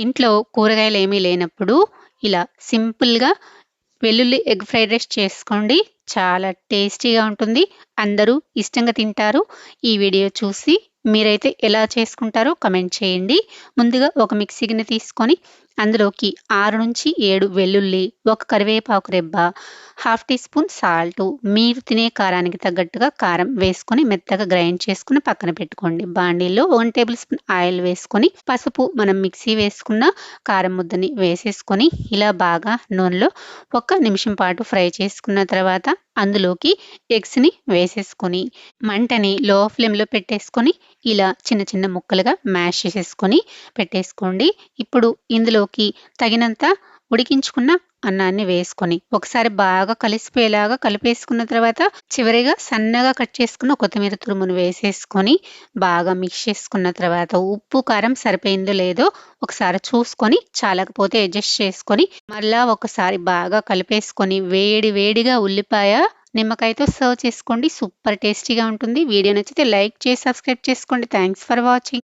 ఇంట్లో కూరగాయలేమీ లేనప్పుడు ఇలా సింపుల్‌గా వెల్లుల్లి ఎగ్ ఫ్రైడ్ రైస్ చేసుకోండి. చాలా టేస్టీగా ఉంటుంది. అందరూ ఇష్టంగా తింటారు. ఈ వీడియో చూసి మీరైతే ఎలా చేసుకుంటారో కామెంట్ చేయండి. ముందుగా ఒక మిక్సీ గిన్నె తీసుకొని అందులోకి 6-7 వెల్లుల్లి, ఒక కరివేపాకు రెబ్బ, హాఫ్ టీ స్పూన్ సాల్టు, మీరు తినే కారానికి తగ్గట్టుగా కారం వేసుకొని మెత్తగా గ్రైండ్ చేసుకొని పక్కన పెట్టుకోండి. బాండీలో 1 టేబుల్ స్పూన్ ఆయిల్ వేసుకొని పసుపు, మనం మిక్సీ వేసుకున్న కారం ముద్దని వేసేసుకొని ఇలా బాగా నూనెలో 1 నిమిషం పాటు ఫ్రై చేసుకున్న తర్వాత అందులోకి ఎగ్స్‌ని వేసేసుకొని మంటని లో ఫ్లేమ్‌లో పెట్టేసుకొని ఇలా చిన్న చిన్న ముక్కలుగా మ్యాష్ చేసేసుకొని పెట్టేసుకోండి. ఇప్పుడు ఇందులోకి తగినంత ఉడికించుకున్న అన్నాన్ని వేసుకొని ఒకసారి బాగా కలిసిపోయేలాగా కలిపేసుకున్న తర్వాత చివరిగా సన్నగా కట్ చేసుకున్న కొత్తిమీర తురుమును వేసేసుకొని బాగా మిక్స్ చేసుకున్న తర్వాత ఉప్పు, కారం సరిపోయిందో లేదో ఒకసారి చూసుకొని చాలకపోతే అడ్జస్ట్ చేసుకొని మళ్ళా ఒకసారి బాగా కలిపేసుకొని వేడి వేడిగా ఉల్లిపాయ, నిమ్మకాయతో సర్వ్ చేసుకోండి. సూపర్ టేస్టీగా ఉంటుంది. వీడియో నచ్చితే లైక్ చేసి సబ్స్క్రైబ్ చేసుకోండి. Thanks for watching.